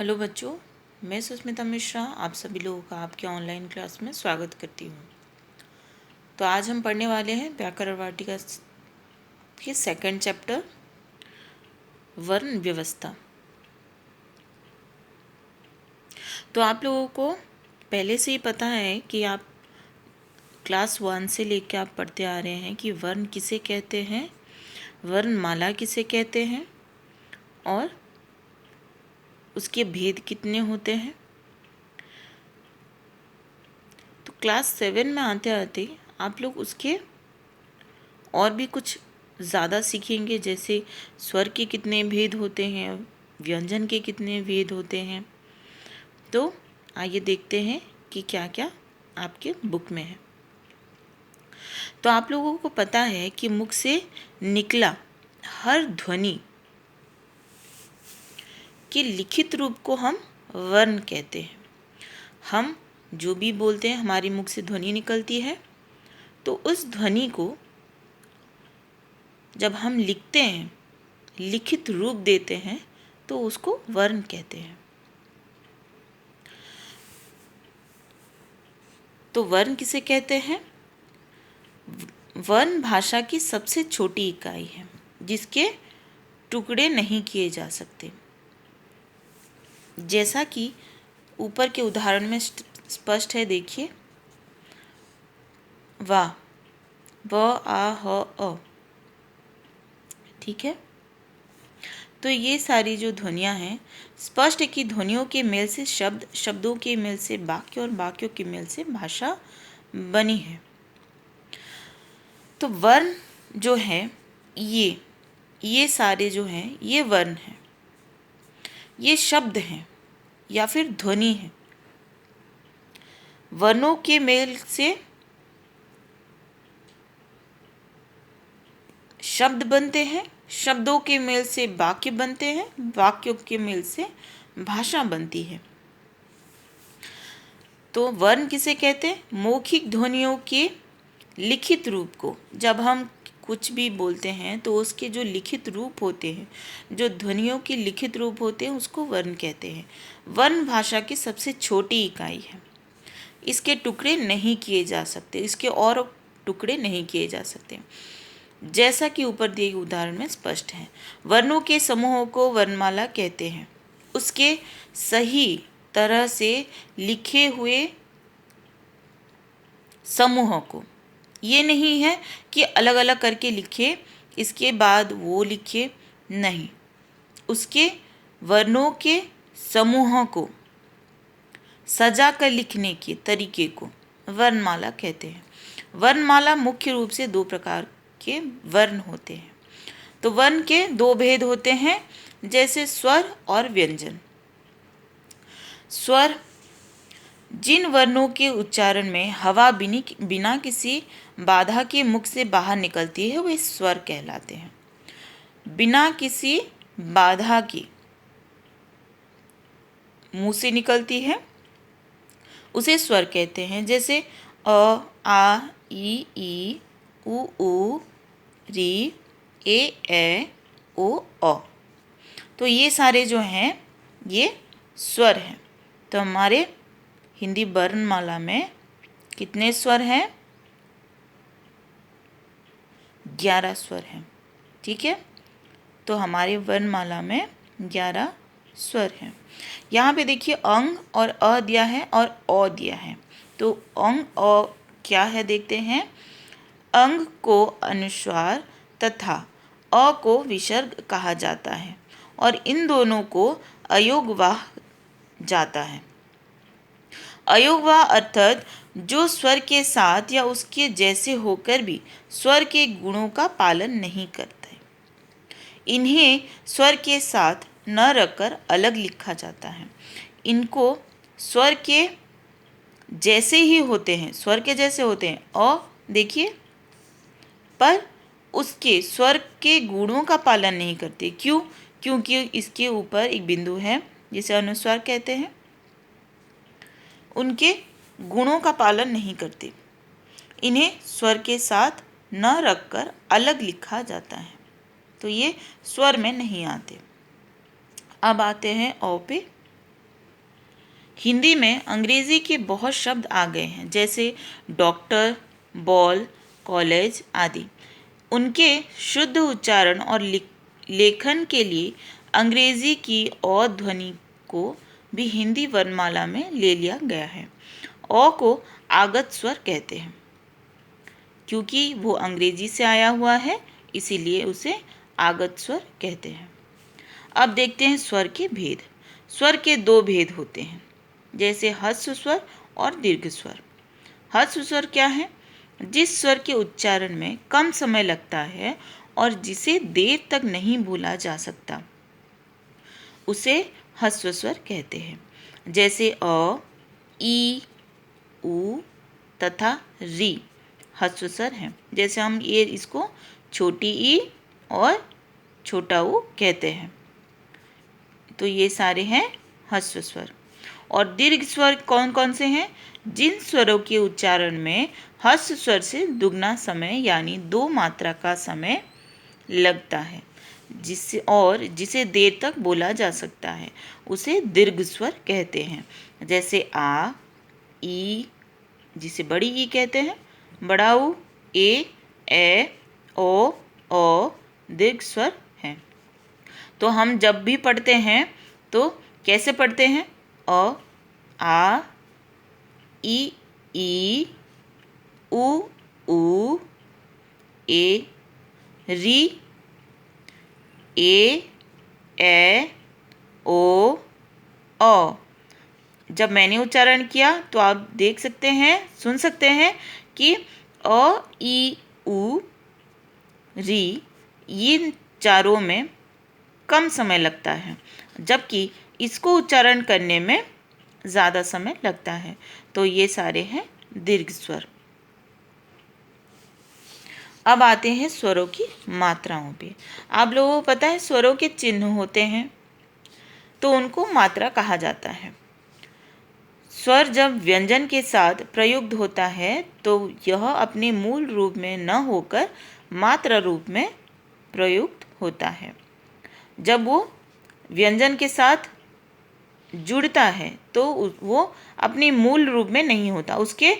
Hello बच्चों, मैं सुष्मिता मिश्रा आप सभी लोगों का आपके ऑनलाइन क्लास में स्वागत करती हूँ। तो आज हम पढ़ने वाले हैं व्याकरण वाटिका के सेकंड चैप्टर वर्ण व्यवस्था। तो आप लोगों को पहले से ही पता है कि आप क्लास 1 से लेकर आप पढ़ते आ रहे हैं कि वर्ण किसे कहते हैं, वर्णमाला किसे कहते हैं और उसके भेद कितने होते हैं। तो क्लास 7 में आते आते आप लोग उसके और भी कुछ ज़्यादा सीखेंगे, जैसे स्वर के कितने भेद होते हैं, व्यंजन के कितने भेद होते हैं। तो आइए देखते हैं कि क्या क्या आपके बुक में है। तो आप लोगों को पता है कि मुख से निकला हर ध्वनि के लिखित रूप को हम वर्ण कहते हैं। हम जो भी बोलते हैं, हमारी मुख से ध्वनि निकलती है, तो उस ध्वनि को जब हम लिखते हैं, लिखित रूप देते हैं, तो उसको वर्ण कहते हैं। तो वर्ण किसे कहते हैं? वर्ण भाषा की सबसे छोटी इकाई है जिसके टुकड़े नहीं किए जा सकते। जैसा कि ऊपर के उदाहरण में स्पष्ट है, देखिए, वा, व, आ, ह, अ। ठीक है। तो ये सारी जो ध्वनियाँ हैं, स्पष्ट है कि ध्वनियों के मेल से शब्द, शब्दों के मेल से वाक्य और वाक्यों के मेल से भाषा बनी है। तो वर्ण जो है, ये सारे जो हैं, ये वर्ण हैं, ये शब्द हैं या फिर ध्वनि है। वर्णों के मेल से शब्द बनते हैं, शब्दों के मेल से वाक्य बनते हैं, वाक्यों के मेल से भाषा बनती है। तो वर्ण किसे कहते हैं? मौखिक ध्वनियों के लिखित रूप को। जब हम कुछ भी बोलते हैं तो उसके जो लिखित रूप होते हैं, जो ध्वनियों के लिखित रूप होते हैं, उसको वर्ण कहते हैं। वर्ण भाषा की सबसे छोटी इकाई है। इसके टुकड़े नहीं किए जा सकते, इसके और टुकड़े नहीं किए जा सकते, जैसा कि ऊपर दिए गए उदाहरण में स्पष्ट है। वर्णों के समूहों को वर्णमाला कहते हैं। उसके सही तरह से लिखे हुए समूहों को। ये नहीं है कि अलग अलग करके लिखे, इसके बाद वो लिखे, नहीं। उसके वर्णों के समूहों को सजा कर लिखने के तरीके को वर्णमाला कहते हैं। वर्णमाला मुख्य रूप से दो प्रकार के वर्ण होते हैं। तो वर्ण के दो भेद होते हैं, जैसे स्वर और व्यंजन। स्वर जिन वर्णों के उच्चारण में हवा बिना किसी बाधा के मुख से बाहर निकलती है, वे स्वर कहलाते हैं। बिना किसी बाधा के मुंह से निकलती है, उसे स्वर कहते हैं। जैसे अ, आ, ई, उ, री, ए, ओ, अ। तो ये सारे जो हैं, ये स्वर हैं। तो हमारे हिंदी वर्णमाला में कितने स्वर हैं? 11 स्वर हैं। ठीक है। तो हमारे वर्णमाला में 11 स्वर हैं। यहाँ पे देखिए अंग और अ दिया है और ओ दिया है। तो अंग अ क्या है देखते हैं। अंग को अनुस्वार तथा अ को विसर्ग कहा जाता है और इन दोनों को अयोगवाह जाता है। अयोगवाह अर्थात जो स्वर के साथ या उसके जैसे होकर भी स्वर के गुणों का पालन नहीं करते, इन्हें स्वर के साथ न रखकर अलग लिखा जाता है। इनको स्वर के जैसे ही होते हैं, स्वर के जैसे होते हैं, और देखिए, पर उसके स्वर के गुणों का पालन नहीं करते। क्यों? क्योंकि इसके ऊपर एक बिंदु है जिसे अनुस्वार कहते हैं। उनके गुणों का पालन नहीं करते, इन्हें स्वर के साथ न रखकर अलग लिखा जाता है, तो ये स्वर में नहीं आते। अब आते हैं औ पे। हिंदी में अंग्रेज़ी के बहुत शब्द आ गए हैं, जैसे डॉक्टर, बॉल, कॉलेज आदि। उनके शुद्ध उच्चारण और लेखन के लिए अंग्रेज़ी की अ ध्वनि को भी हिंदी वर्णमाला में ले लिया गया है। अ को आगत स्वर कहते हैं। क्योंकि वो अंग्रेजी से आया हुआ है, इसीलिए उसे आगत स्वर कहते हैं। अब देखते हैं स्वर के भेद। स्वर के दो भेद होते हैं, जैसे ह्रस्व स्वर और दीर्घ स्वर। ह्रस्व स्वर क्या है? जिस स्वर के उच्चारण में कम समय लगता है और जिसे देर तक नहीं भूला जा सकता, उसे ह्रस्व स्वर कहते हैं। जैसे अ, ई, उ तथा री ह्रस्व स्वर हैं। जैसे हम इसको छोटी ई और छोटा ऊ कहते हैं। तो ये सारे हैं ह्रस्व स्वर। और दीर्घ स्वर कौन कौन से हैं? जिन स्वरों के उच्चारण में ह्रस्व स्वर से दुगना समय यानी 2 मात्रा का समय लगता है, जिसे देर तक बोला जा सकता है, उसे दीर्घ स्वर कहते हैं। जैसे आ, ई, जिसे बड़ी ई कहते हैं, बड़ा ऊ, ए, ओ दीर्घ स्वर हैं। तो हम जब भी पढ़ते हैं तो कैसे पढ़ते हैं? अ, आ, ई, उ, ए, री, ए, ओ, अ। जब मैंने उच्चारण किया तो आप देख सकते हैं, सुन सकते हैं कि अ, ई, उ, री इन चारों में कम समय लगता है, जबकि इसको उच्चारण करने में ज़्यादा समय लगता है। तो ये सारे हैं दीर्घ स्वर। अब आते हैं स्वरों की मात्राओं पे। आप लोगों को पता है स्वरों के चिन्ह होते हैं, तो उनको मात्रा कहा जाता है। स्वर जब व्यंजन के साथ प्रयुक्त होता है तो यह अपने मूल रूप में न होकर मात्रा रूप में प्रयुक्त होता है। जब वो व्यंजन के साथ जुड़ता है तो वो अपने मूल रूप में नहीं होता, उसके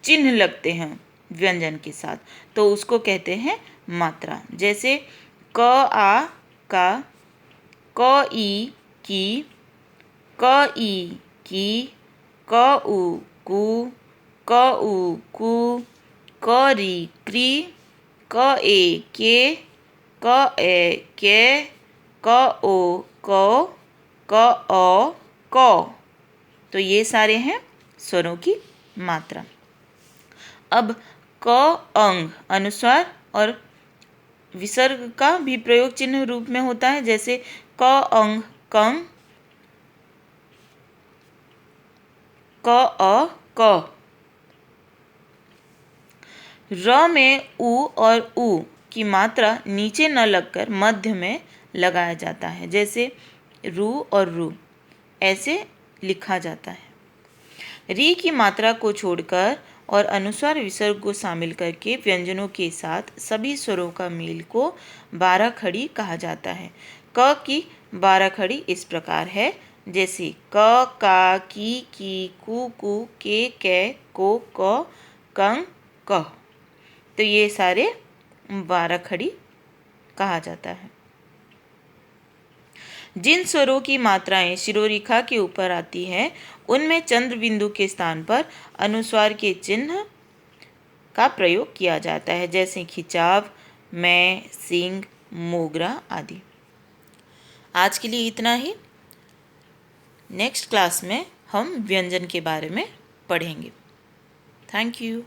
चिन्ह लगते हैं व्यंजन के साथ, तो उसको कहते हैं मात्रा। जैसे क, आ, का, क, ई, की, क, ई, की, क, उ, कु, क, उ, कु, क, री, क्री, क, ए, के, क, ए, के, क, ओ, कौ, क, औ, कौ। तो ये सारे हैं स्वरों की मात्रा। अब क, अंग अनुस्वार और विसर्ग का भी प्रयोग चिन्ह रूप में होता है। जैसे क, अंग, कंग, क, अ, क। र में उ और उ की मात्रा नीचे न लगकर मध्य में लगाया जाता है। जैसे रू और रू ऐसे लिखा जाता है। री की मात्रा को छोड़कर और अनुस्वार विसर्ग को शामिल करके व्यंजनों के साथ सभी स्वरों का मेल को 12 खड़ी कहा जाता है। क की 12 खड़ी इस प्रकार है, जैसे क, का, की, कु, के, को, कंग, कह। तो ये सारे 12 खड़ी कहा जाता है। जिन स्वरों की मात्राएं शिरोरेखा के ऊपर आती है, उनमें चंद्र बिंदु के स्थान पर अनुस्वार के चिन्ह का प्रयोग किया जाता है। जैसे खिंचाव, मैं, सिंह, मोगरा आदि। आज के लिए इतना ही। नेक्स्ट क्लास में हम व्यंजन के बारे में पढ़ेंगे। Thank you.